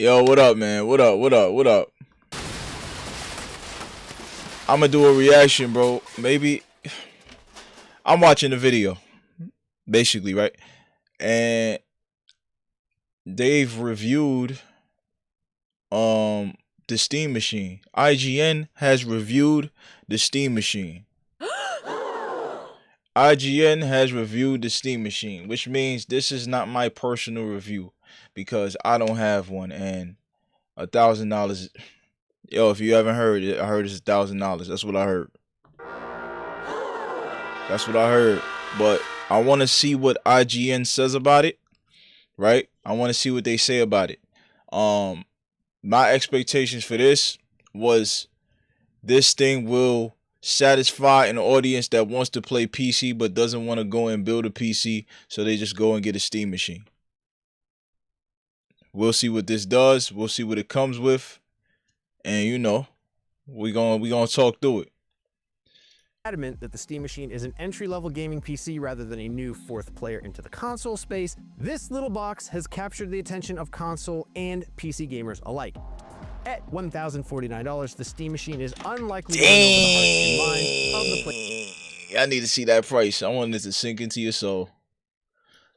Yo, what up, man? What up? What up? What up? I'm gonna do a reaction, bro. Maybe I'm watching the video, basically, right? And they've reviewed um the Steam Machine. IGN has reviewed the Steam Machine. IGN has reviewed the Steam Machine, which means this is not my personal review because I don't have one, and $1,000. Yo, if you haven't heard it, I heard it's $1,000. That's what I heard. That's what I heard. But I want to see what IGN says about it, right? I want to see what they say about it. My expectations for this was this thing will satisfy an audience that wants to play PC but doesn't want to go and build a PC, so they just go and get a Steam machine. We'll see what this does. We'll see what it comes with, and we gonna talk through it. Adamant that the Steam Machine is an entry-level gaming PC rather than a new fourth player into the console space, this little box has captured the attention of console and PC gamers alike. At $1,049, the Steam Machine is unlikely to win over the hearts and minds of the players. I need to see that price. I want it to sink into your soul.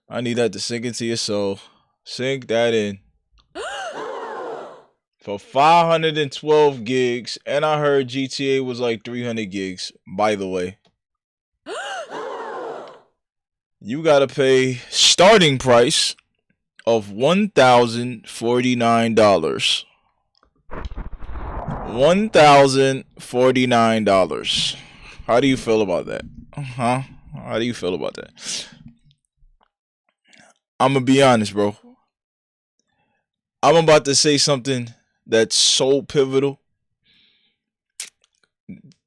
I need that to sink into your soul. Sink that in. For 512 gigs, and I heard GTA was like 300 gigs, by the way. You gotta pay starting price of $1,049. $1,049. How do you feel about that? How do you feel about that? I'm gonna be honest, bro. I'm about to say something that's so pivotal.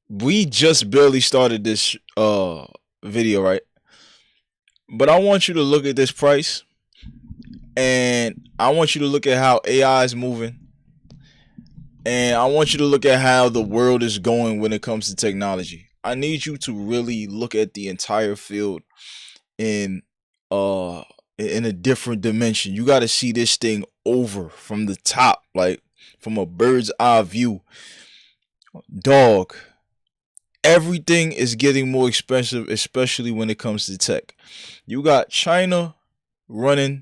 We just barely started this video, right? But I want you to look at this price, and I want you to look at how AI is moving, and I want you to look at how the world is going when it comes to technology. I need you to really look at the entire field in a different dimension. You got to see this thing over from the top, like from a bird's eye view. Dog, everything is getting more expensive, especially when it comes to tech. You got China running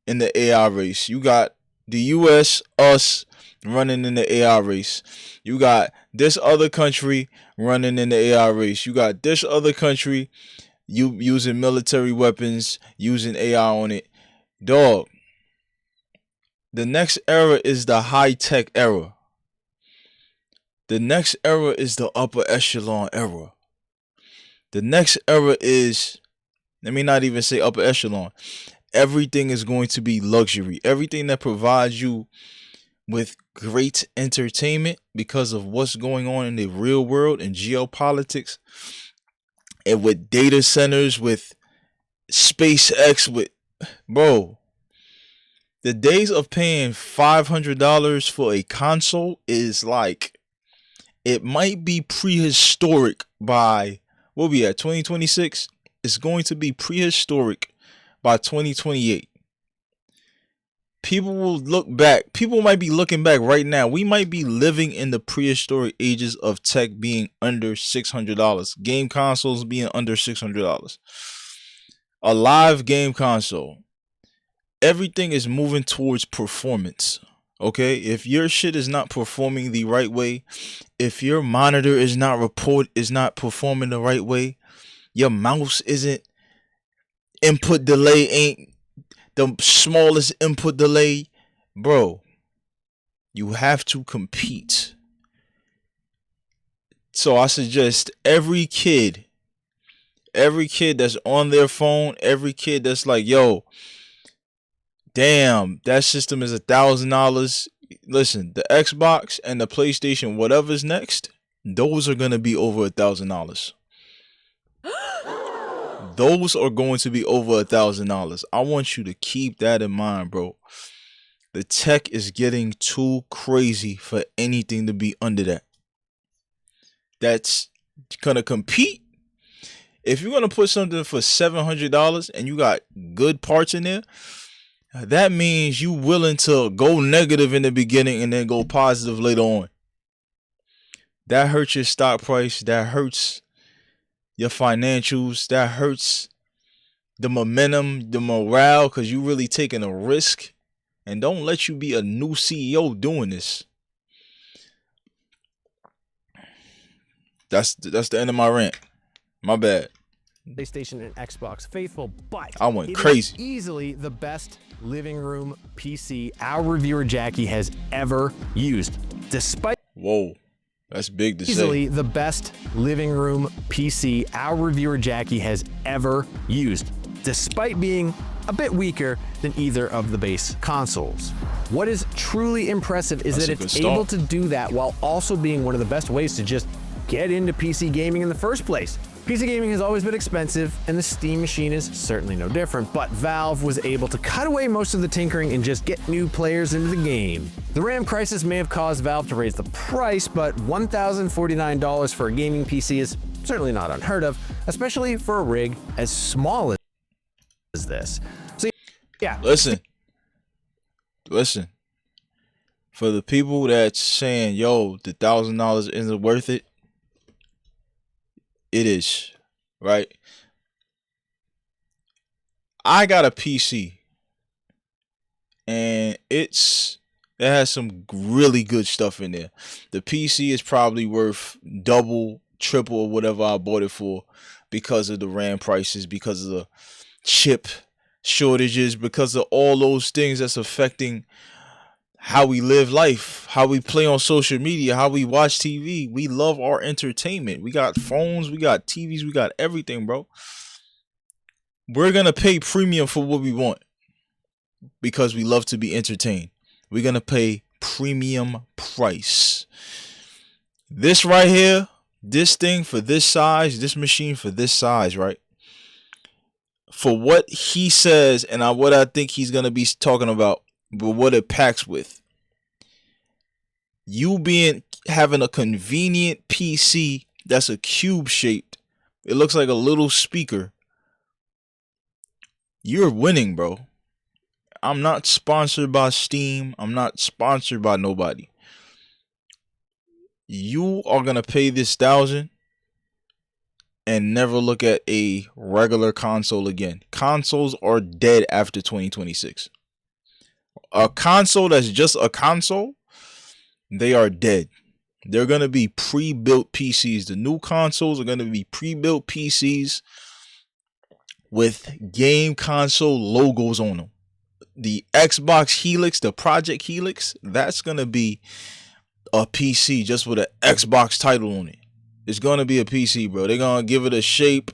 in the AI race. You got the US, us, running in the AI race. You got this other country running in the AI race. You got this other country using military weapons, using AI on it. Dog, the next era is the high-tech era. The next era is the upper echelon era. The next era is, let me not even say upper echelon. Everything is going to be luxury. Everything that provides you with great entertainment because of what's going on in the real world and geopolitics, and with data centers, with SpaceX, with bro. The days of paying $500 for a console is like, it might be prehistoric by, what we at, 2026? It's going to be prehistoric by 2028. People will look back. People might be looking back right now. We might be living in the prehistoric ages of tech being under $600. Game consoles being under $600. A live game console. Everything is moving towards performance. Okay, if your shit is not performing the right way, if your monitor is not performing the right way, your mouse isn't, input delay ain't the smallest input delay, bro, you have to compete. So I suggest every kid that's on their phone, every kid that's like, yo, damn, that system is $1,000. Listen, the Xbox and the PlayStation, whatever's next, those are gonna be over $1,000. Those are going to be over $1,000. I want you to keep that in mind, bro. The tech is getting too crazy for anything to be under that. That's gonna compete. If you're gonna put something for $700 and you got good parts in there, that means you willing to go negative in the beginning and then go positive later on. That hurts your stock price. That hurts your financials. That hurts the momentum, the morale, because you really taking a risk. And don't let you be a new CEO doing this. That's the end of my rant. My bad. PlayStation and Xbox faithful, but I went it crazy. is easily the best living room PC our reviewer Jackie has ever used. Despite Whoa, that's big to easily say. the best living room PC our reviewer Jackie has ever used, despite being a bit weaker than either of the base consoles. What is truly impressive is That's that a good it's start. able to do that while also being one of the best ways to just get into PC gaming in the first place. PC gaming has always been expensive, and the Steam machine is certainly no different, but Valve was able to cut away most of the tinkering and just get new players into the game. The RAM crisis may have caused Valve to raise the price, but $1,049 for a gaming PC is certainly not unheard of, especially for a rig as small as this. So yeah, Listen. For the people that's saying, yo, the $1,000 isn't worth it, it is, right? I got a PC and it has some really good stuff in there. The PC is probably worth double, triple, or whatever I bought it for because of the RAM prices, because of the chip shortages, because of all those things that's affecting how we live life, how we play on social media, how we watch TV. We love our entertainment. We got phones, we got TVs, we got everything, bro. We're going to pay premium for what we want because we love to be entertained. We're going to pay premium price. This right here, this thing for this size, this machine for this size, right? For what he says and what I think he's going to be talking about, but what it packs with. You having a convenient PC that's a cube shaped. It looks like a little speaker. You're winning, bro. I'm not sponsored by Steam. I'm not sponsored by nobody. You are gonna pay this $1,000 and never look at a regular console again. Consoles are dead after 2026. A console that's just a console, they are dead. They're going to be pre-built PCs. The new consoles are going to be pre-built PCs with game console logos on them. The Xbox Helix, the Project Helix, that's going to be a PC just with an Xbox title on it. It's going to be a PC, bro. They're going to give it a shape.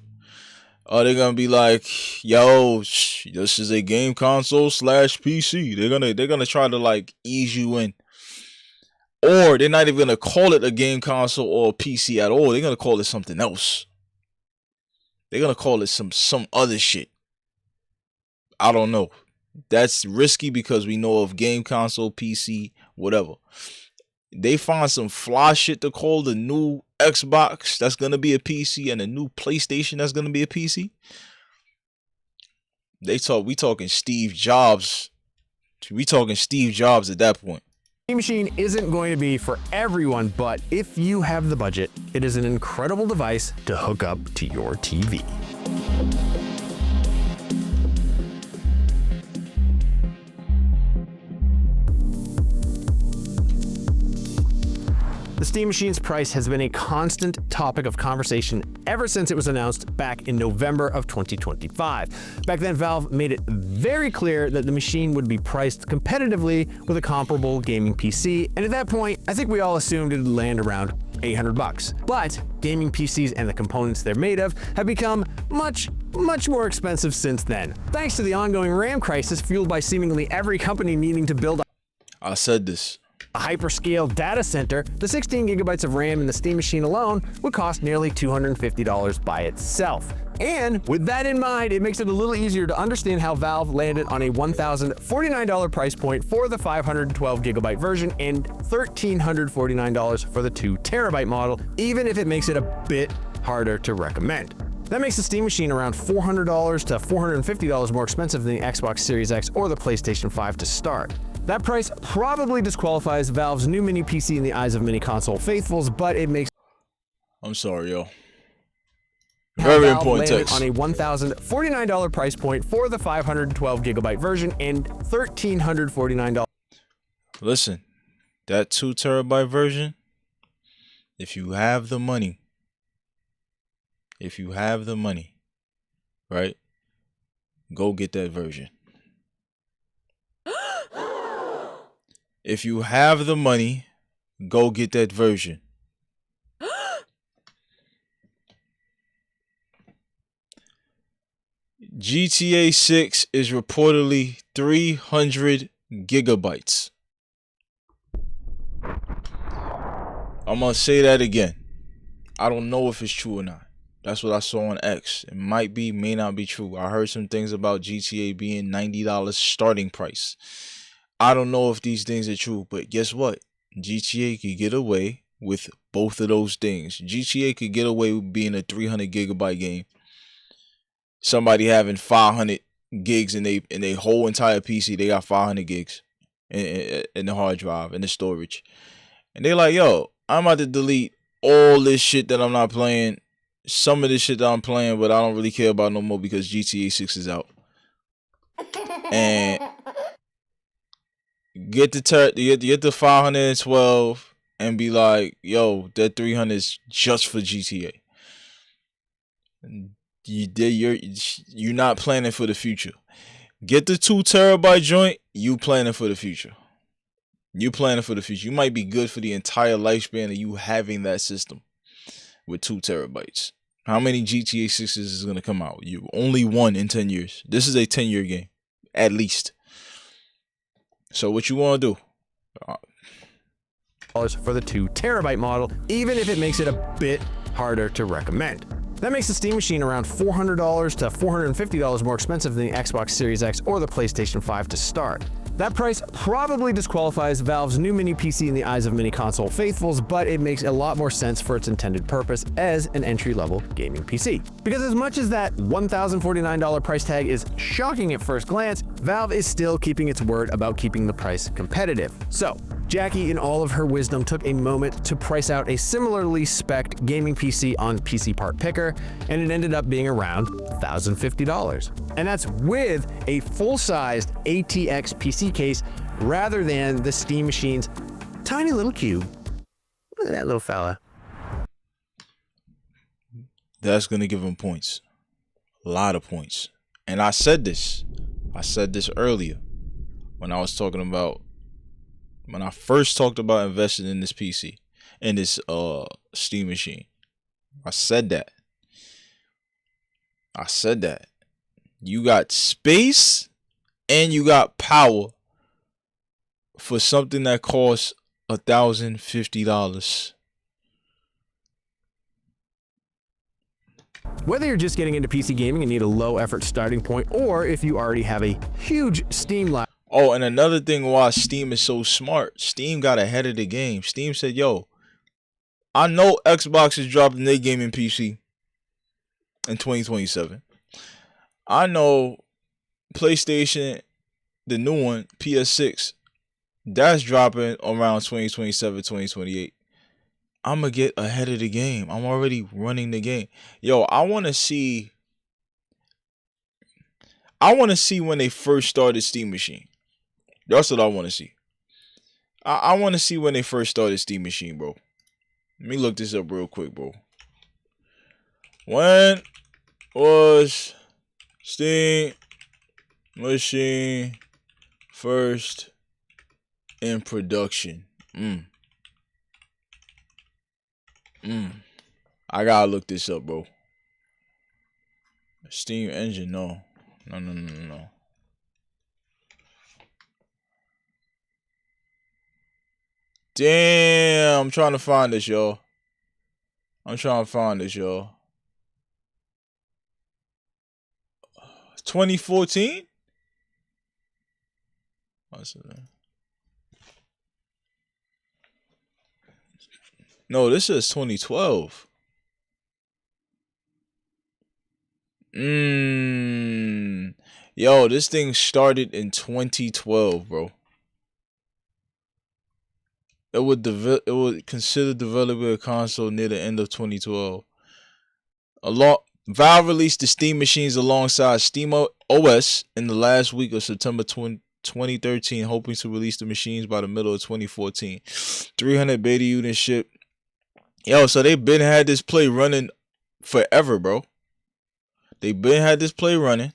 They're gonna be like, yo, this is a game console / PC. They're gonna try to like ease you in, or they're not even gonna call it a game console or a PC at all. They're gonna call it something else. They're gonna call it some other shit. I don't know. That's risky because we know of game console, PC, whatever. They find some fly shit to call the new Xbox that's gonna be a PC and a new PlayStation that's gonna be a PC. We talking Steve Jobs. We talking Steve Jobs at that point. The machine isn't going to be for everyone, but if you have the budget, it is an incredible device to hook up to your TV. The Steam Machine's price has been a constant topic of conversation ever since it was announced back in November of 2025. Back then, Valve made it very clear that the machine would be priced competitively with a comparable gaming PC, and at that point, I think we all assumed it would land around $800. But gaming PCs and the components they're made of have become much more expensive since then, thanks to the ongoing RAM crisis fueled by seemingly every company needing to build I said this. a hyperscale data center. The 16 gigabytes of RAM in the Steam Machine alone would cost nearly $250 by itself. And with that in mind, it makes it a little easier to understand how Valve landed on a $1,049 price point for the 512 gigabyte version and $1,349 for the 2 terabyte model, even if it makes it a bit harder to recommend. That makes the Steam Machine around $400 to $450 more expensive than the Xbox Series X or the PlayStation 5 to start. That price probably disqualifies Valve's new mini PC in the eyes of many console faithfuls, but it makes I'm sorry, yo. how Very Valve important landed text. on a $1,049 price point for the 512GB version and $1,349. Listen, that 2 TB version, if you have the money, right, go get that version. If you have the money, go get that version. GTA 6 is reportedly 300 gigabytes. I'm gonna say that again. I don't know if it's true or not. That's what I saw on X. It might be, may not be true. I heard some things about GTA being $90 starting price. I don't know if these things are true, but guess what? GTA could get away with both of those things. GTA could get away with being a 300 gigabyte game. Somebody having 500 gigs in they whole entire PC, they got 500 gigs in the hard drive, in the storage. And they like, yo, I'm about to delete all this shit that I'm not playing. Some of this shit that I'm playing, but I don't really care about no more because GTA 6 is out. And get the 512 and be like, yo, that 300 is just for GTA. You're not planning for the future. Get the 2 TB joint. You planning for the future. You planning for the future. You might be good for the entire lifespan of you having that system with 2 TB. How many GTA 6s is gonna come out? You only one in 10 years. This is a 10-year game, at least. So what you want to do? For the 2 TB model, even if it makes it a bit harder to recommend. That makes the Steam Machine around $400 to $450 more expensive than the Xbox Series X or the PlayStation 5 to start. That price probably disqualifies Valve's new mini PC in the eyes of many console faithfuls, but it makes a lot more sense for its intended purpose as an entry-level gaming PC. Because as much as that $1,049 price tag is shocking at first glance, Valve is still keeping its word about keeping the price competitive. So, Jackie, in all of her wisdom, took a moment to price out a similarly spec'd gaming PC on PC Part Picker, and it ended up being around $1,050. And that's with a full-sized ATX PC case rather than the Steam Machine's tiny little cube. Look at that little fella. That's gonna give him points. A lot of points. And I said this earlier when I was talking about, when I first talked about investing in this PC, in this Steam Machine. I said that. You got space and you got power for something that costs $1,050. Whether you're just getting into PC gaming and need a low-effort starting point, or if you already have a huge Steam library. Oh, and another thing why Steam is so smart, Steam got ahead of the game. Steam said, yo, I know Xbox is dropping their gaming PC in 2027. I know PlayStation, the new one, PS6, that's dropping around 2027, 2028. I'm going to get ahead of the game. I'm already running the game. Yo, I want to see when they first started Steam Machine. That's what I want to see. I want to see when they first started Steam Machine, bro. Let me look this up real quick, bro. When was Steam Machine first in production? I gotta look this up, bro. Steam engine, no. Damn, I'm trying to find this, y'all. 2014? No, this is 2012. Yo, this thing started in 2012, bro. It would consider developing a console near the end of 2012. Valve released the Steam machines alongside Steam OS in the last week of September 2013, hoping to release the machines by the middle of 2014. 300 beta units shipped. Yo, so they been had this play running forever, bro. They been had this play running.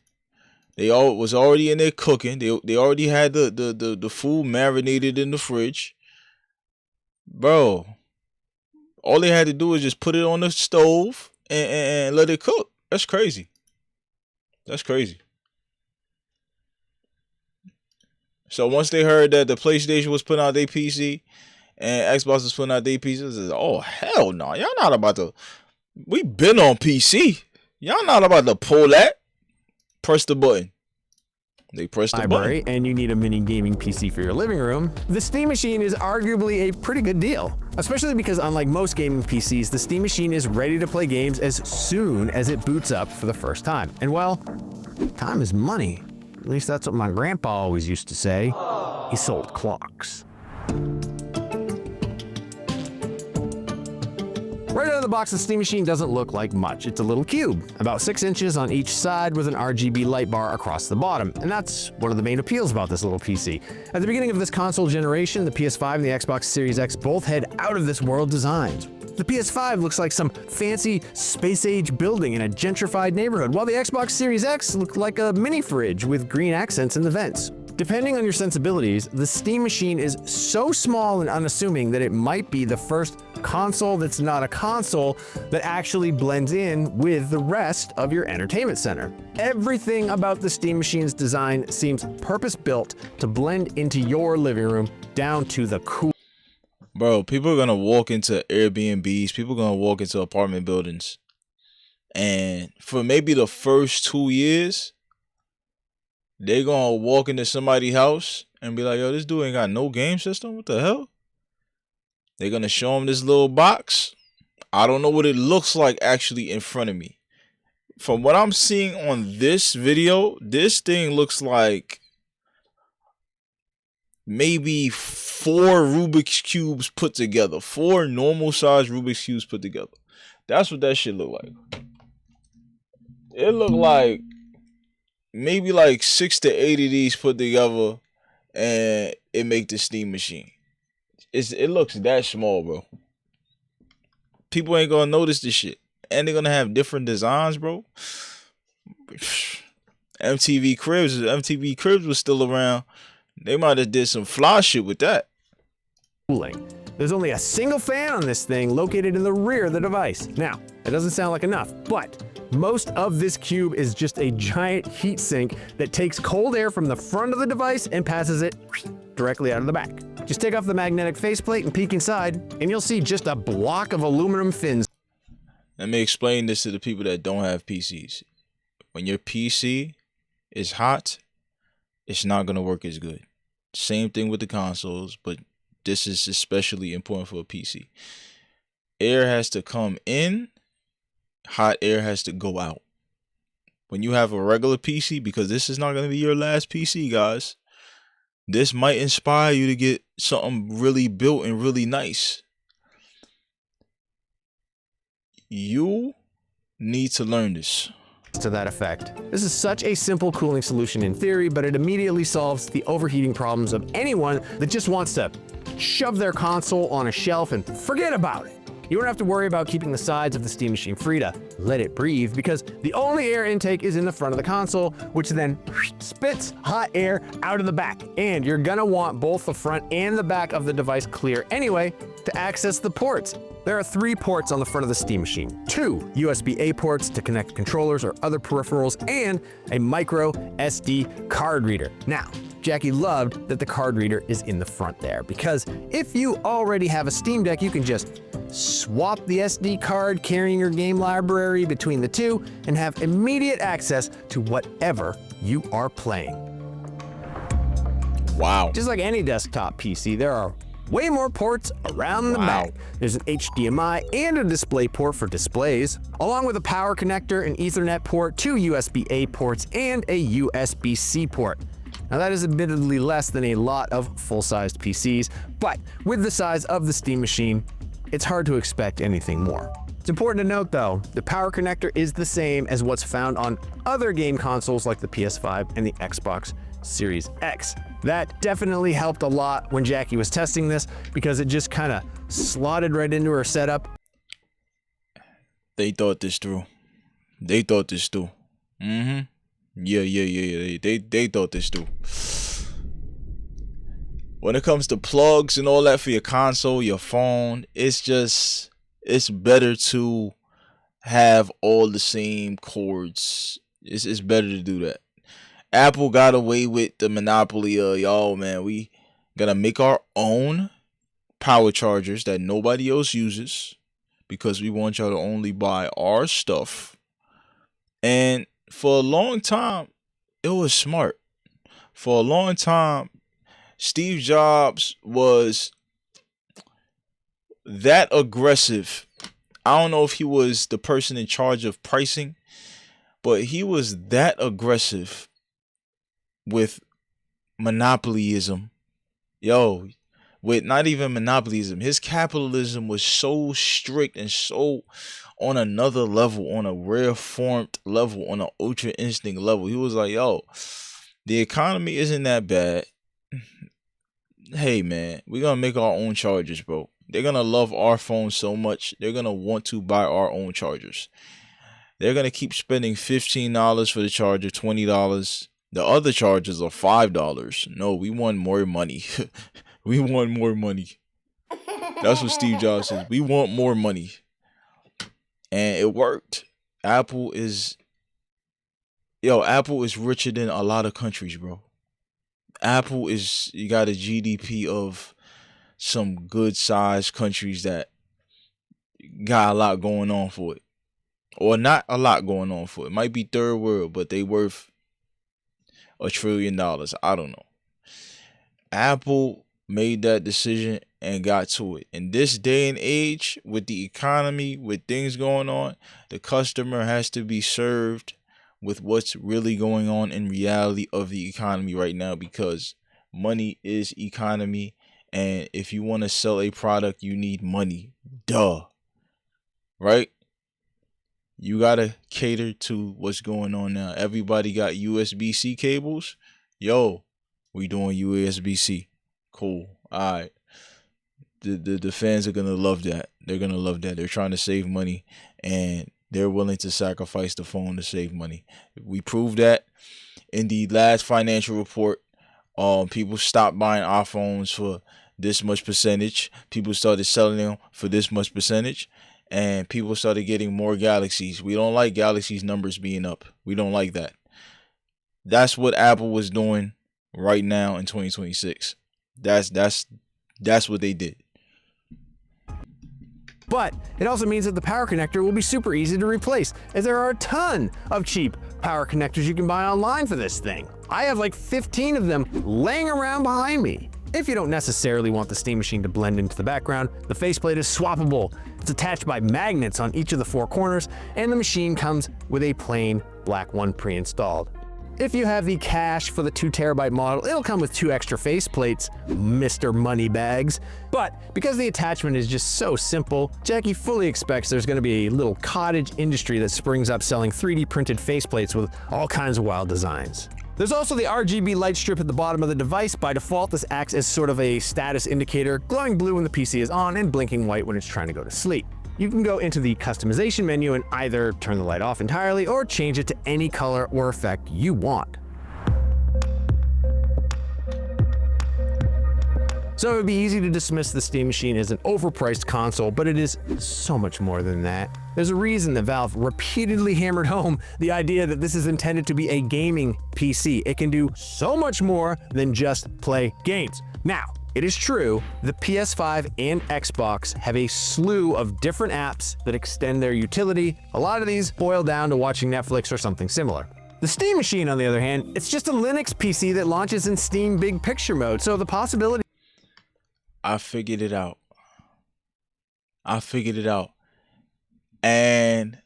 They all was already in there cooking. They already had the food marinated in the fridge. Bro, all they had to do was just put it on the stove and let it cook. That's crazy. That's crazy. So once they heard that the PlayStation was putting out their PC and Xbox was putting out their PC, they said, oh, hell no. Y'all not about to... We been on PC. Y'all not about to pull that. Press the button. They press the button. And you need a mini gaming PC for your living room, the Steam Machine is arguably a pretty good deal. Especially because unlike most gaming PCs, the Steam Machine is ready to play games as soon as it boots up for the first time. And well, time is money. At least that's what my grandpa always used to say. He sold clocks. Right out of the box, the Steam Machine doesn't look like much. It's a little cube, about 6 inches on each side with an RGB light bar across the bottom. And that's one of the main appeals about this little PC. At the beginning of this console generation, the PS5 and the Xbox Series X both had out-of-this-world designs. The PS5 looks like some fancy space-age building in a gentrified neighborhood, while the Xbox Series X looked like a mini fridge with green accents in the vents. Depending on your sensibilities, the Steam Machine is so small and unassuming that it might be the first console that's not a console that actually blends in with the rest of your entertainment center. Everything about the Steam Machine's design seems purpose-built to blend into your living room down to the cool. Bro, people are gonna walk into Airbnbs, people are gonna walk into apartment buildings, and for maybe the first 2 years, they're gonna walk into somebody's house and be like, yo, this dude ain't got no game system? What the hell? They're gonna show him this little box. I don't know what it looks like actually in front of me. From what I'm seeing on this video, this thing looks like maybe 4 Rubik's Cubes put together. 4 normal size Rubik's Cubes put together. That's what that shit look like. It looked like maybe like 6 to 8 of these put together and it make the Steam Machine. It looks that small, bro. People ain't gonna notice this shit. And they're gonna have different designs, bro. MTV Cribs was still around. They might have did some fly shit with that. Cooling. There's only a single fan on this thing located in the rear of the device. Now, it doesn't sound like enough, but most of this cube is just a giant heat sink that takes cold air from the front of the device and passes it directly out of the back. Just take off the magnetic faceplate and peek inside, and you'll see just a block of aluminum fins. Let me explain this to the people that don't have PCs. When your PC is hot, it's not going to work as good. Same thing with the consoles, but this is especially important for a PC. Air has to come in, hot air has to go out. When you have a regular PC, because this is not going to be your last PC, guys, this might inspire you to get something really built and really nice. You need to learn this. To that effect. This is such a simple cooling solution in theory, but it immediately solves the overheating problems of anyone that just wants to shove their console on a shelf and forget about it. You don't have to worry about keeping the sides of the Steam Machine free to let it breathe, because the only air intake is in the front of the console, which then spits hot air out of the back. And you're gonna want both the front and the back of the device clear anyway to access the ports. There are 3 ports on the front of the Steam Machine. 2 USB-A ports to connect controllers or other peripherals, and a micro SD card reader. Now, Jackie loved that the card reader is in the front there, because if you already have a Steam Deck, you can just swap the SD card carrying your game library between the two and have immediate access to whatever you are playing. Wow. Just like any desktop PC, there are way more ports around the Wow. back. There's an HDMI and a display port for displays, along with a power connector, an Ethernet port, 2 USB-A ports, and a USB-C port. Now that is admittedly less than a lot of full-sized PCs, but with the size of the Steam Machine, it's hard to expect anything more. It's important to note though, the power connector is the same as what's found on other game consoles like the PS5 and the Xbox Series X. That definitely helped a lot when Jackie was testing this because it just kind of slotted right into her setup. They thought this through. They thought this through. Yeah. They thought this through. When it comes to plugs and all that for your console, your phone, it's better to have all the same cords. It's better to do that. Apple got away with the monopoly of, y'all, man, we gonna make our own power chargers that nobody else uses because we want y'all to only buy our stuff. And for a long time, it was smart. For a long time, Steve Jobs was that aggressive. I don't know if he was the person in charge of pricing, but he was that aggressive with monopolyism. Yo, with not even monopolyism, his capitalism was so strict and so on another level, on a rare formed level, on an ultra instinct level. He was like, yo, the economy isn't that bad. Hey man, we're gonna make our own chargers, bro. They're gonna love our phones so much, they're gonna want to buy our own chargers. They're gonna keep spending $15 for the charger, $20. The other chargers are $5. No, we want more money. We want more money. That's what Steve Jobs says. We want more money. And it worked. Apple is richer than a lot of countries, bro. You got a GDP of some good sized countries that got a lot going on for it. Or not a lot going on for it. It might be third world, but they worth $1 trillion. I don't know. Apple made that decision and got to it. In this day and age, with the economy, with things going on, the customer has to be served with what's really going on in reality of the economy right now, because money is economy. And if you want to sell a product, you need money. Duh. Right? You got to cater to what's going on now. Everybody got USB-C cables. Yo, we doing USB-C. Cool. All right. The fans are going to love that. They're going to love that. They're trying to save money, and they're willing to sacrifice the phone to save money. We proved that in the last financial report. People stopped buying iPhones for this much percentage. People started selling them for this much percentage. And people started getting more Galaxies. We don't like Galaxies numbers being up. We don't like that. That's what Apple was doing right now in 2026. That's what they did. But it also means that the power connector will be super easy to replace, as there are a ton of cheap power connectors you can buy online for this thing. I have like 15 of them laying around behind me. If you don't necessarily want the Steam Machine to blend into the background, the faceplate is swappable. It's attached by magnets on each of the 4 corners, and the machine comes with a plain black one pre-installed. If you have the cash for the 2TB model, it'll come with 2 extra faceplates, Mr. Moneybags. But because the attachment is just so simple, Jackie fully expects there's going to be a little cottage industry that springs up selling 3D printed faceplates with all kinds of wild designs. There's also the RGB light strip at the bottom of the device. By default, this acts as sort of a status indicator, glowing blue when the PC is on and blinking white when it's trying to go to sleep. You can go into the customization menu and either turn the light off entirely or change it to any color or effect you want. So it would be easy to dismiss the Steam Machine as an overpriced console, but it is so much more than that. There's a reason that Valve repeatedly hammered home the idea that this is intended to be a gaming PC. It can do so much more than just play games. Now, it is true, the PS5 and Xbox have a slew of different apps that extend their utility. A lot of these boil down to watching Netflix or something similar. The Steam Machine, on the other hand, it's just a Linux PC that launches in Steam Big Picture mode, so the possibility I figured it out. I figured it out. And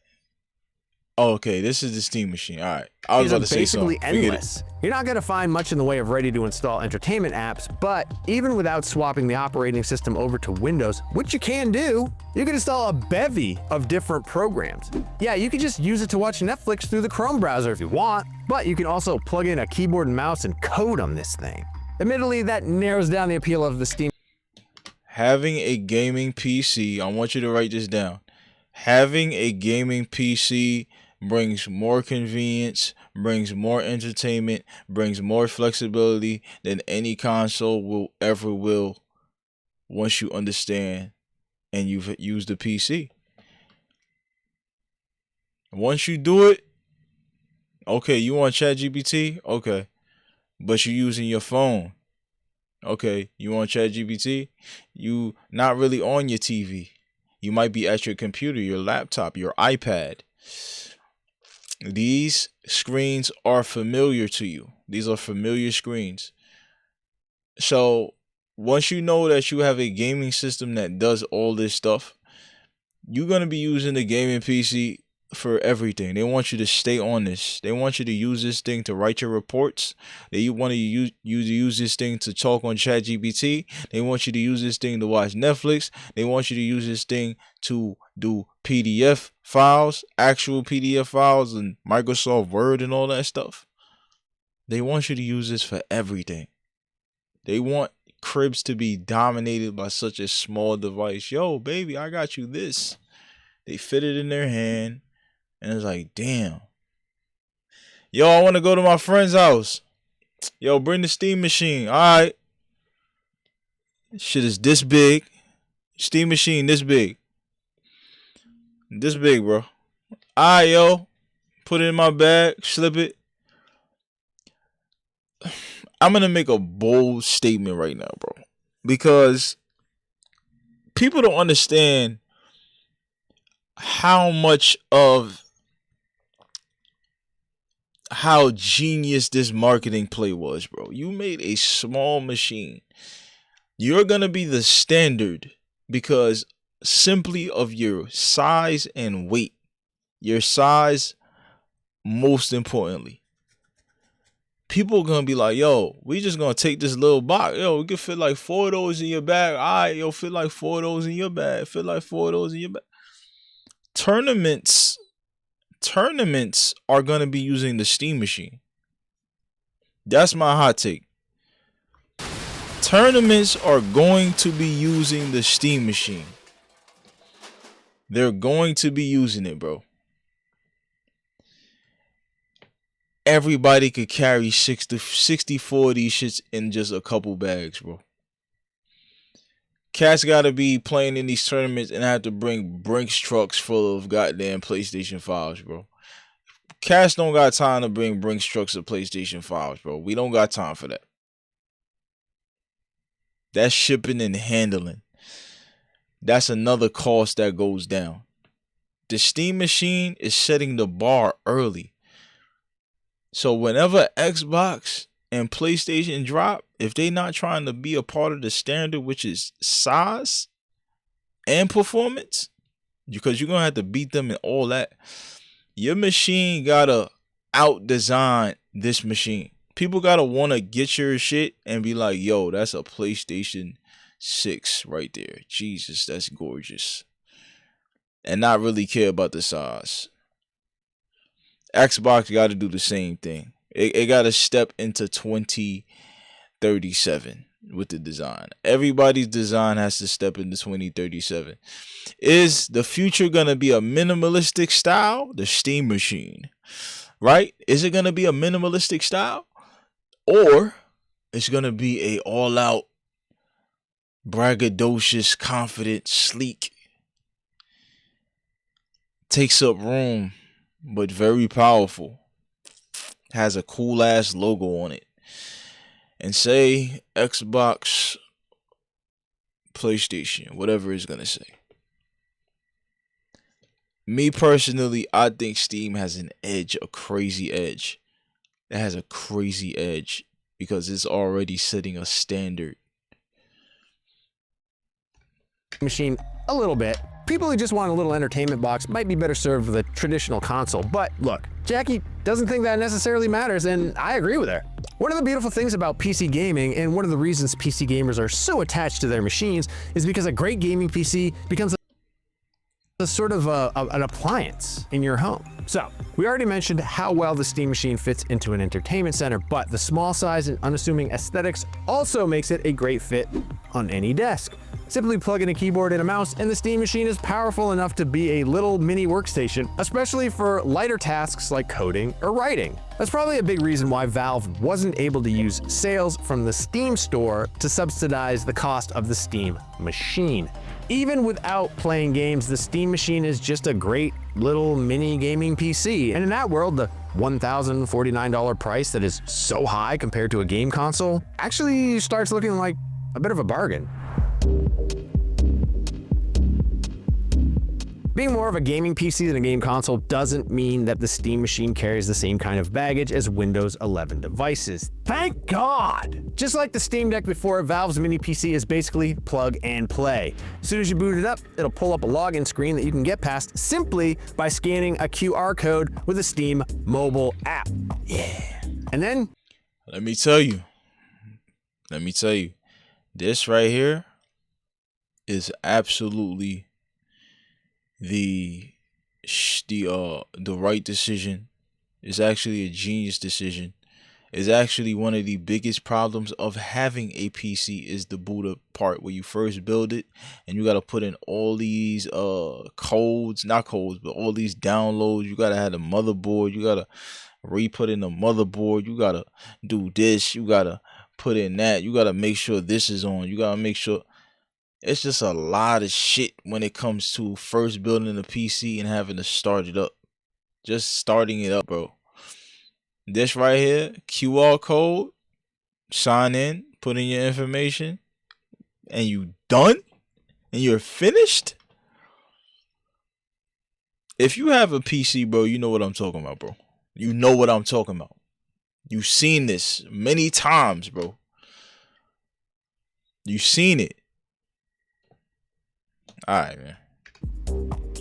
okay, this is the Steam machine. All right, I was Are about to say basically something. Forget it. endless. You're not going to find much in the way of ready-to-install entertainment apps, but even without swapping the operating system over to Windows, which you can do, you can install a bevy of different programs. Yeah, you can just use it to watch Netflix through the Chrome browser if you want, but you can also plug in a keyboard and mouse and code on this thing. Admittedly, that narrows down the appeal of the Steam. Having a gaming PC, I want you to write this down. Having a gaming PC brings more convenience, brings more entertainment, brings more flexibility than any console will ever will once you understand and you've used the PC. Once you do it, okay, you want ChatGPT? Okay. But you're using your phone. Okay, you want ChatGPT? You not really on your TV. You might be at your computer, your laptop, your iPad. These screens are familiar to you. These are familiar screens. So once you know that you have a gaming system that does all this stuff, you're going to be using the gaming PC for everything. They want you to stay on this. They want you to use this thing to write your reports. They want you to use this thing to talk on ChatGPT. They want you to use this thing to watch Netflix. They want you to use this thing to do PDF files, actual PDF files, and Microsoft Word and all that stuff. They want you to use this for everything. They want cribs to be dominated by such a small device. Yo, baby, I got you this. They fit it in their hand. And it's like, damn. Yo, I want to go to my friend's house. Yo, bring the Steam machine. All right. Shit is this big. Steam machine this big. This big, bro. All right, yo. Put it in my bag. Slip it. I'm going to make a bold statement right now, bro. Because people don't understand how much of how genius this marketing play was, bro. You made a small machine. You're going to be the standard because simply of your size and weight. Your size, most importantly. People are going to be like, yo, we just going to take this little box. Yo, we can fit like 4 of those in your bag. All right, yo, fit like 4 of those in your bag. Fit like 4 of those in your bag. Tournaments are going to be using the Steam machine. That's my hot take. Tournaments are going to be using the Steam machine. They're going to be using it, bro. Everybody could carry 64 of these shits in just a couple bags, bro. Cats gotta be playing in these tournaments and have to bring Brinks trucks full of goddamn PlayStation 5s, bro. Cats don't got time to bring Brinks trucks of PlayStation 5s, bro. We don't got time for that. That's shipping and handling. That's another cost that goes down. The Steam machine is setting the bar early. So whenever Xbox and PlayStation drop, if they not trying to be a part of the standard, which is size and performance, because you're going to have to beat them in all that, your machine got to out-design this machine. People got to want to get your shit and be like, yo, that's a PlayStation 6 right there. Jesus, that's gorgeous. And not really care about the size. Xbox got to do the same thing. It got to step into 2037 with the design. Everybody's design has to step into 2037. Is the future going to be a minimalistic style? The Steam machine, right? Is it going to be a minimalistic style? Or it's going to be a all-out, braggadocious, confident, sleek, takes up room, but very powerful, has a cool ass logo on it, and say Xbox, PlayStation, whatever it's gonna say. Me personally, I think Steam has an edge, a crazy edge. It has a crazy edge because it's already setting a standard. machine a little bit. People who just want a little entertainment box might be better served with a traditional console. But look, Jackie doesn't think that necessarily matters, and I agree with her. One of the beautiful things about PC gaming, and one of the reasons PC gamers are so attached to their machines, is because a great gaming PC becomes a sort of an appliance in your home. So, we already mentioned how well the Steam Machine fits into an entertainment center, but the small size and unassuming aesthetics also makes it a great fit on any desk. Simply plug in a keyboard and a mouse, and the Steam Machine is powerful enough to be a little mini workstation, especially for lighter tasks like coding or writing. That's probably a big reason why Valve wasn't able to use sales from the Steam store to subsidize the cost of the Steam Machine. Even without playing games, the Steam Machine is just a great little mini gaming PC. And in that world, the $1,049 price that is so high compared to a game console actually starts looking like a bit of a bargain. Being more of a gaming PC than a game console doesn't mean that the Steam Machine carries the same kind of baggage as Windows 11 devices. Thank God! Just like the Steam Deck before, Valve's mini PC is basically plug and play. As soon as you boot it up, it'll pull up a login screen that you can get past simply by scanning a QR code with a Steam mobile app. Yeah. And then, let me tell you, this right here is absolutely the right decision. Is actually a genius decision. Is actually one of the biggest problems of having a PC is the boot up part where you first build it and you got to put in all these not codes, but all these downloads. You got to have the motherboard, you got to re-put in the motherboard, you got to do this, you got to put in that, you got to make sure this is on, you got to make sure. It's just a lot of shit when it comes to first building a PC and having to start it up. Just starting it up, bro. This right here, QR code, sign in, put in your information, and you done? And you're finished? If you have a PC, bro, you know what I'm talking about, bro. You know what I'm talking about. You've seen this many times, bro. You've seen it. Alright, man.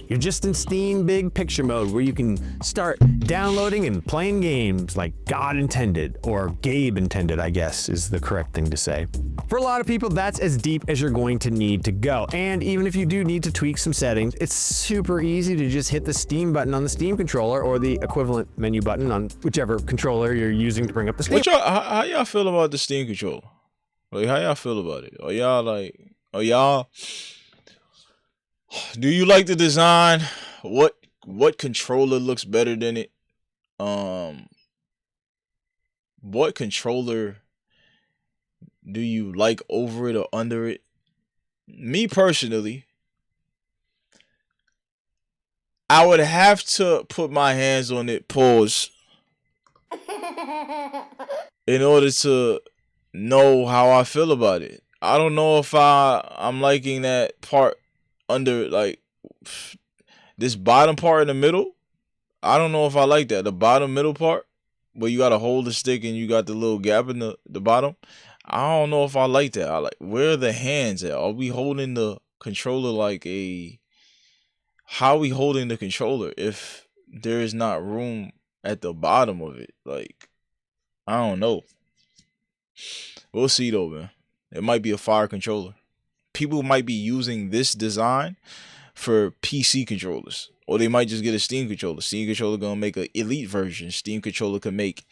you're just in Steam big picture mode where you can start downloading and playing games like God intended, or Gabe intended, I guess is the correct thing to say. For a lot of people, that's as deep as you're going to need to go. And even if you do need to tweak some settings, it's super easy to just hit the Steam button on the Steam controller or the equivalent menu button on whichever controller you're using to bring up the Steam. How y'all feel about the Steam controller? Like, how y'all feel about it? Do you like the design? What controller looks better than it? What controller do you like over it or under it? Me personally, I would have to put my hands on it, pause, in order to know how I feel about it. I don't know if I'm liking that part under, like, this bottom part in the middle. I don't know if I like that. The bottom middle part where you gotta hold the stick and you got the little gap in the bottom. I don't know if I like that. Where are the hands at? Are we holding the controller like a... How are we holding the controller if there is not room at the bottom of it? Like, I don't know. We'll see though, man. It might be a fire controller. People might be using this design for PC controllers, or they might just get a Steam controller. Steam controller gonna make an elite version. Steam controller can make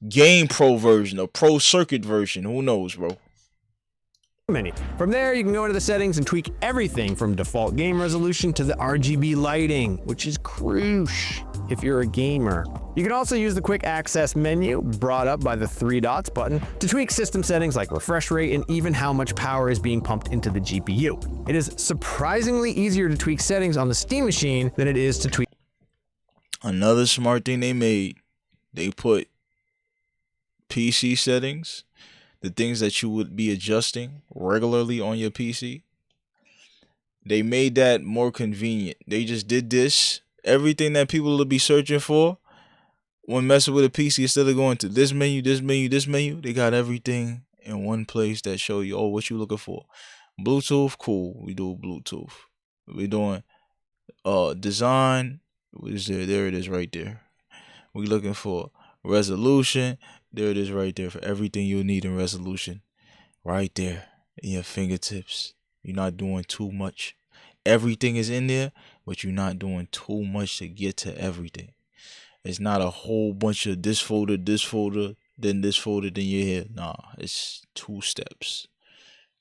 Game Pro version, a Pro Circuit version. Who knows, bro? From there, you can go into the settings and tweak everything from default game resolution to the RGB lighting, which is crucial if you're a gamer. You can also use the quick access menu brought up by the 3 dots button to tweak system settings like refresh rate and even how much power is being pumped into the GPU. It is surprisingly easier to tweak settings on the Steam machine than it is to tweak. Another smart thing they made, they put PC settings, the things that you would be adjusting regularly on your PC. They made that more convenient. They just did this. Everything that people will be searching for when messing with a PC, instead of going to this menu, this menu, this menu, they got everything in one place that show you, oh, what you looking for. Bluetooth, cool. We do Bluetooth. We doing design. What is there? There it is right there. We looking for resolution. There it is right there for everything you need in resolution. Right there in your fingertips. You're not doing too much. Everything is in there, but you're not doing too much to get to everything. It's not a whole bunch of this folder, then this folder, then you're here. Nah, it's 2 steps.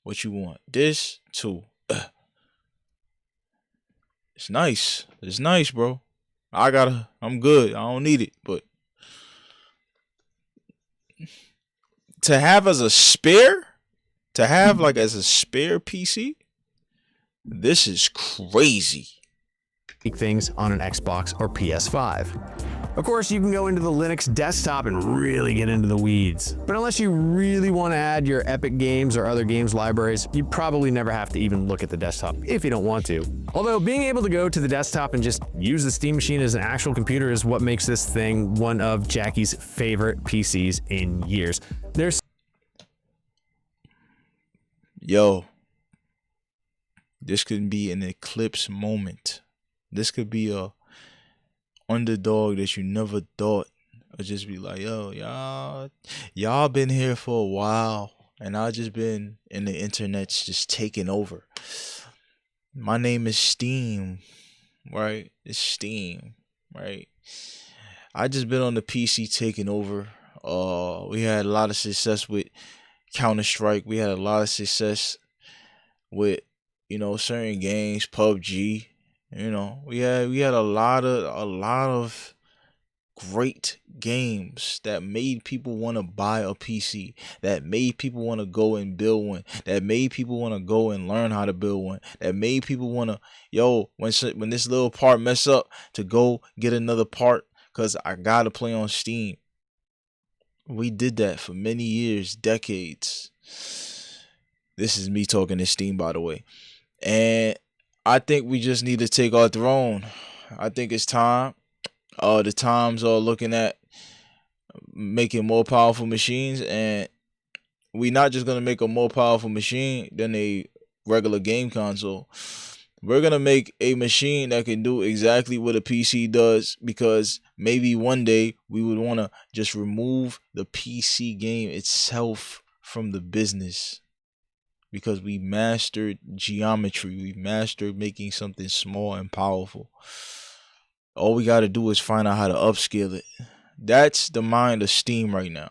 What you want? This, 2. It's nice. It's nice, bro. I'm good. I don't need it. But to have as a spare, as a spare PC, this is crazy. Things on an Xbox or PS5. Of course, you can go into the Linux desktop and really get into the weeds. But unless you really want to add your Epic Games or other games libraries, you probably never have to even look at the desktop if you don't want to. Although being able to go to the desktop and just use the Steam Machine as an actual computer is what makes this thing one of Jackie's favorite PCs in years. Yo, this could be an eclipse moment. This could be a underdog that you never thought. Or just be like, yo, y'all been here for a while, and I just been in the internet's just taking over. My name is Steam, right? It's Steam, right? I just been on the PC taking over. We had a lot of success with Counter-Strike. We had a lot of success with, certain games, PUBG. We had a lot of great games that made people want to buy a PC, that made people want to go and build one, that made people want to go and learn how to build one, that made people want to, when this little part mess up, to go get another part because I gotta play on Steam. We did that for many years, decades. This is me talking to Steam, by the way. And I think we just need to take our throne. I think it's time. The times are looking at making more powerful machines, and we're not just gonna make a more powerful machine than a regular game console. We're gonna make a machine that can do exactly what a PC does, because maybe one day we would want to just remove the PC game itself from the business, because we mastered geometry. We mastered making something small and powerful. All we got to do is find out how to upscale it. That's the mind of Steam right now.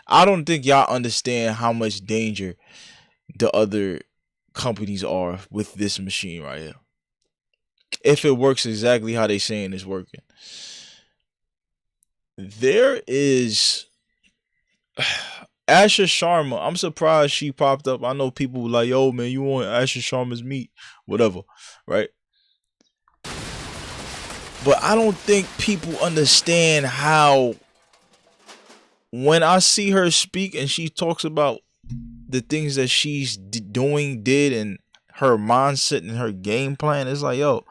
I don't think y'all understand how much danger the other companies are with this machine right here. If it works exactly how they saying it's working. There is Asher Sharma. I'm surprised she popped up. I know people were like, yo, man, you want Asher Sharma's meat? Whatever, right? But I don't think people understand how, when I see her speak and she talks about the things that she's did, and her mindset and her game plan, it's like, yo,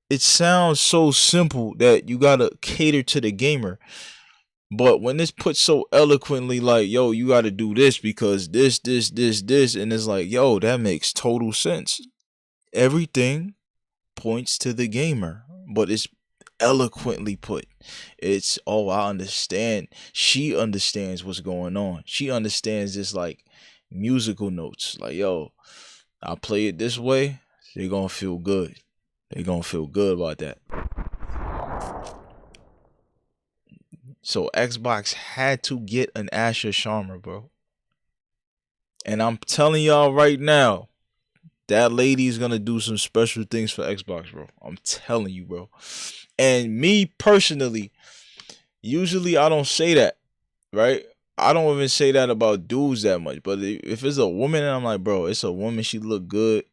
it sounds so simple that you gotta cater to the gamer. But when it's put so eloquently, like, yo, you gotta do this because this, and it's like, yo, that makes total sense. Everything points to the gamer, but it's eloquently put. It's, oh, I understand. She understands what's going on. She understands this, like, musical notes. Like, yo, I play it this way, they're gonna feel good. They're gonna feel good about that. So Xbox had to get an Asher Sharma, bro. And I'm telling y'all right now, that lady's gonna do some special things for Xbox, bro. I'm telling you, bro. And me personally, usually I don't say that, right? I don't even say that about dudes that much. But if it's a woman, and I'm like, bro, it's a woman, she look good.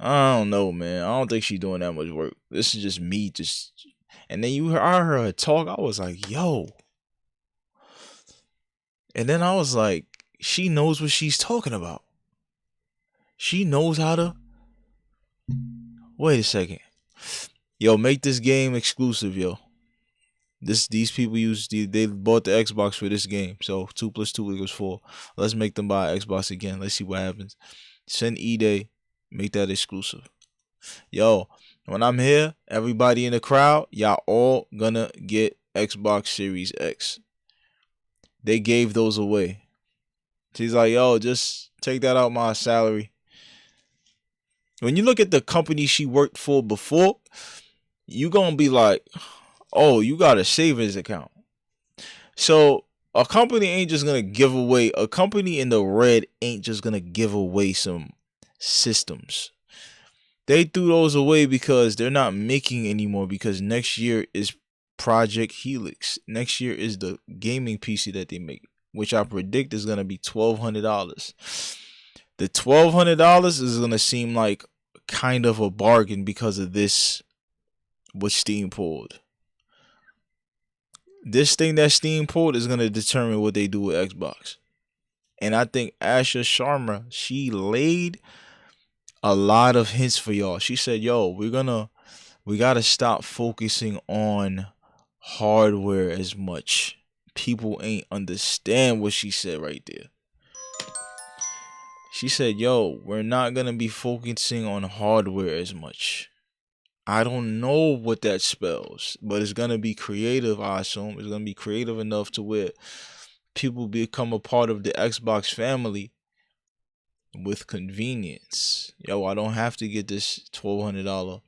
I don't know, man. I don't think she's doing that much work. This is just me, and then I heard her talk. I was like, yo. And then I was like, she knows what she's talking about. She knows how to. Wait a second. Yo, make this game exclusive, yo. These people they bought the Xbox for this game. So 2 + 2 equals 4. Let's make them buy Xbox again. Let's see what happens. Send E-Day, make that exclusive. Yo, when I'm here, everybody in the crowd, y'all all gonna get Xbox Series X. They gave those away. She's like, yo, just take that out my salary. When you look at the company she worked for before, you gonna be like, oh, you got a savings account. So a company ain't just gonna give away, a company in the red ain't just gonna give away some systems. They threw those away because they're not making anymore, because next year is Project Helix. Next year is the gaming PC that they make, which I predict is gonna be $1,200. The $1,200 is gonna seem like kind of a bargain because of this, what Steam pulled. This thing that Steam pulled is gonna determine what they do with Xbox. And I think Asha Sharma, she laid a lot of hints for y'all. She said, yo, we gotta stop focusing on hardware as much. People ain't understand what she said right there. She said, yo, we're not gonna be focusing on hardware as much. I don't know what that spells, but it's gonna be creative, I assume. It's gonna be creative enough to where people become a part of the Xbox family with convenience. Yo, I don't have to get this $1,200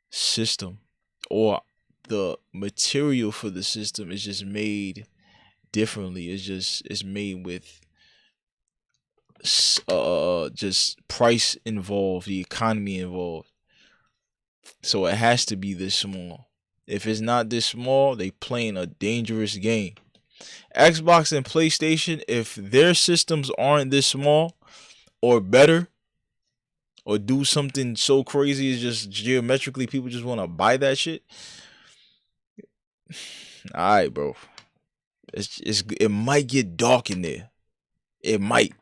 system, or the material for the system is just made differently. It's made with just price involved, the economy involved. So it has to be this small. If it's not this small, they playing a dangerous game. Xbox and PlayStation, if their systems aren't this small or better, or do something so crazy as just geometrically people just want to buy that shit, alright, bro. It might get dark in there. It might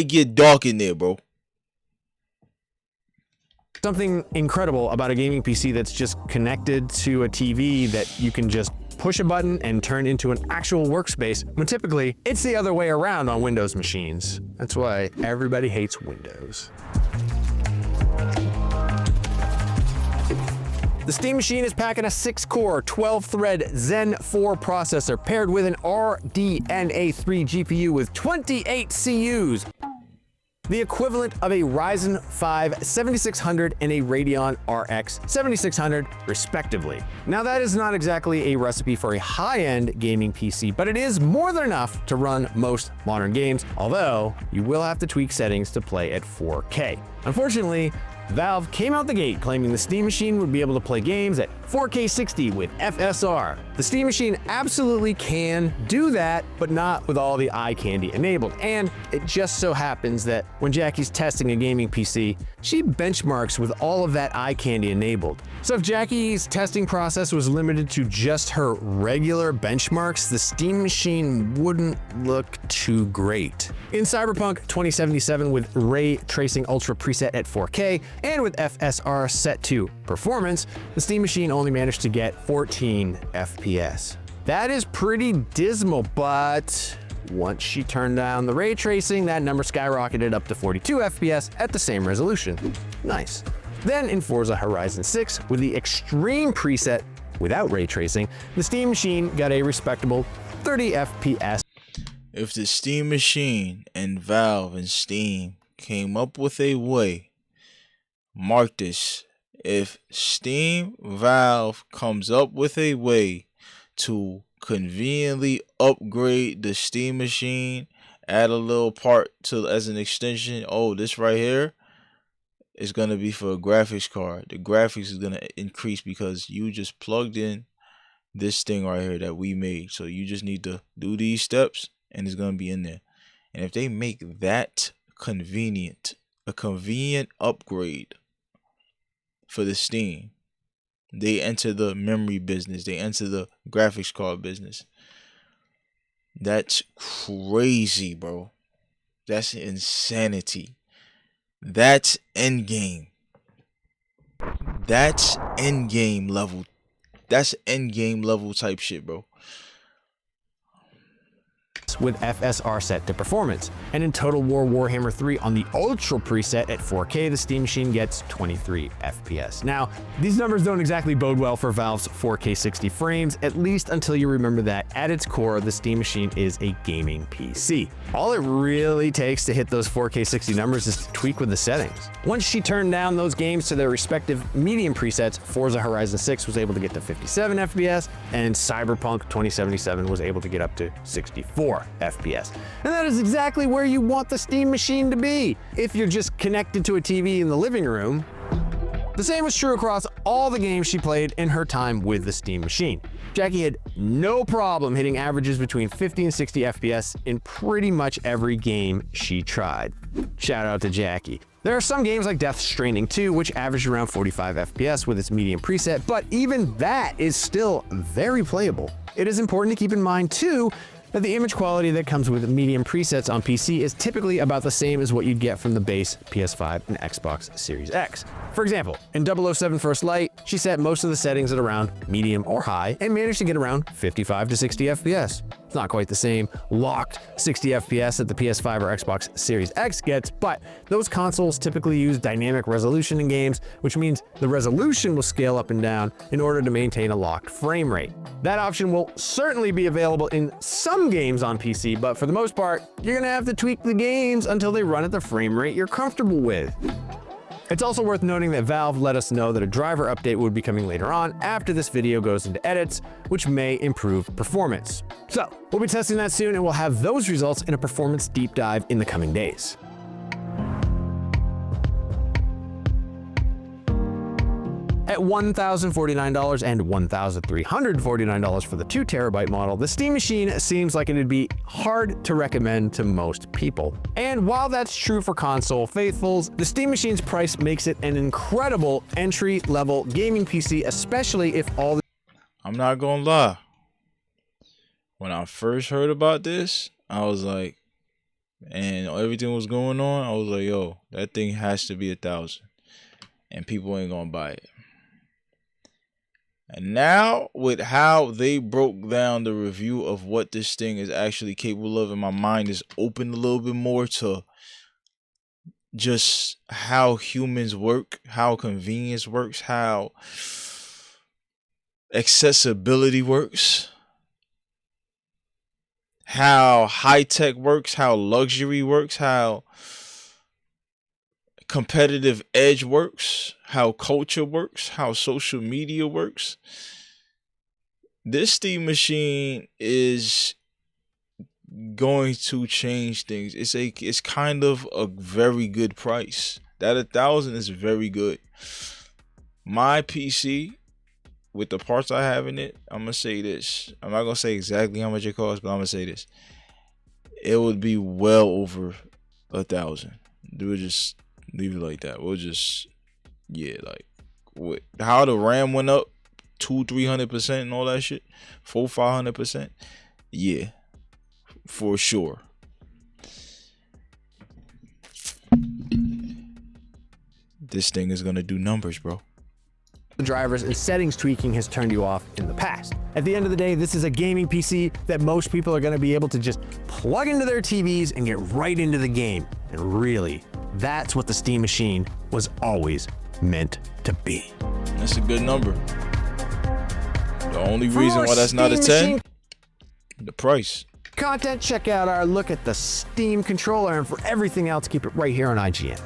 get dark in there, bro. Something incredible about a gaming PC that's just connected to a TV that you can just push a button and turn into an actual workspace, when typically it's the other way around on Windows machines. That's why everybody hates Windows. The Steam Machine is packing a 6-core, 12-thread Zen 4 processor paired with an RDNA 3 GPU with 28 CUs. The equivalent of a Ryzen 5 7600 and a Radeon RX 7600, respectively. Now, that is not exactly a recipe for a high-end gaming PC, but it is more than enough to run most modern games, although you will have to tweak settings to play at 4K. Unfortunately, Valve came out the gate claiming the Steam Machine would be able to play games at 4K 60 with FSR. The Steam Machine absolutely can do that, but not with all the eye candy enabled. And it just so happens that when Jackie's testing a gaming PC, she benchmarks with all of that eye candy enabled. So if Jackie's testing process was limited to just her regular benchmarks, the Steam Machine wouldn't look too great. In Cyberpunk 2077 with Ray Tracing Ultra preset at 4K, and with FSR set to performance, the Steam Machine only managed to get 14 FPS. That is pretty dismal, but once she turned down the ray tracing, that number skyrocketed up to 42 FPS at the same resolution. Nice. Then in Forza Horizon 6, with the Extreme preset without ray tracing, the Steam Machine got a respectable 30 FPS. If the Steam Machine and Valve and Steam came up with a way, mark this, if Steam Valve comes up with a way to conveniently upgrade the Steam Machine, add a little part to as an extension, oh, this right here is going to be for a graphics card. The graphics is going to increase because you just plugged in this thing right here that we made. So you just need to do these steps and it's going to be in there. And if they make that convenient, a convenient upgrade for the Steam, they enter the memory business, they enter the graphics card business. That's crazy, bro. That's insanity. That's endgame. That's end game level. That's end game level type shit, bro. With FSR set to performance. And in Total War Warhammer 3 on the Ultra preset at 4K, the Steam Machine gets 23 FPS. Now, these numbers don't exactly bode well for Valve's 4K 60 frames, at least until you remember that at its core, the Steam Machine is a gaming PC. All it really takes to hit those 4K 60 numbers is to tweak with the settings. Once she turned down those games to their respective medium presets, Forza Horizon 6 was able to get to 57 FPS, and Cyberpunk 2077 was able to get up to 64 FPS. And that is exactly where you want the Steam Machine to be. If you're just connected to a TV in the living room, the same was true across all the games she played in her time with the Steam Machine. Jackie had no problem hitting averages between 50 and 60 FPS in pretty much every game she tried. Shout out to Jackie. There are some games like Death Stranding 2, which averaged around 45 FPS with its medium preset, but even that is still very playable. It is important to keep in mind too that the image quality that comes with medium presets on PC is typically about the same as what you'd get from the base PS5 and Xbox Series X. For example, in 007 First Light, she set most of the settings at around medium or high and managed to get around 55 to 60 FPS. It's not quite the same locked 60 FPS that the PS5 or Xbox Series X gets, but those consoles typically use dynamic resolution in games, which means the resolution will scale up and down in order to maintain a locked frame rate. That option will certainly be available in some games on PC, but for the most part, you're gonna have to tweak the games until they run at the frame rate you're comfortable with. It's also worth noting that Valve let us know that a driver update would be coming later on after this video goes into edits, which may improve performance. So, we'll be testing that soon and we'll have those results in a performance deep dive in the coming days. At $1,049 and $1,349 for the 2TB model, the Steam Machine seems like it'd be hard to recommend to most people. And while that's true for console faithfuls, the Steam Machine's price makes it an incredible entry-level gaming PC, especially if all the— I'm not gonna lie. When I first heard about this, I was like, and everything was going on, I was like, yo, that thing has to be $1,000. And people ain't gonna buy it. And now, with how they broke down the review of what this thing is actually capable of, and my mind is open a little bit more to just how humans work, how convenience works, how accessibility works, how high tech works, how luxury works, how competitive edge works, how culture works, how social media works. This Steam Machine is going to change things. It's kind of a very good price. That $1,000 is very good. My PC, with the parts I have in it, I'm gonna say this. I'm not gonna say exactly how much it costs, but I'm gonna say this. It would be well over $1,000. We'll just leave it like that. We'll just, yeah, like with how the RAM went up 200-300% and all that shit, 400-500%. Yeah, for sure. This thing is gonna do numbers, bro. drivers and settings tweaking has turned you off in the past. At the end of the day, this is a gaming PC that most people are going to be able to just plug into their TVs and get right into the game. And really, that's what the Steam Machine was always meant to be. That's a good number. The only reason why that's not a 10, the price. Content, check out our look at the Steam controller, and for everything else, keep it right here on IGN.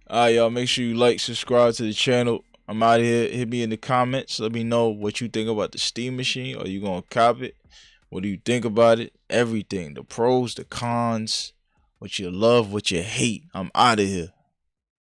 Alright, y'all, make sure you like, subscribe to the channel. I'm out of here. Hit me in the comments. Let me know what you think about the Steam Machine. Are you gonna cop it? What do you think about it? Everything. The pros, the cons, what you love, what you hate. I'm out of here.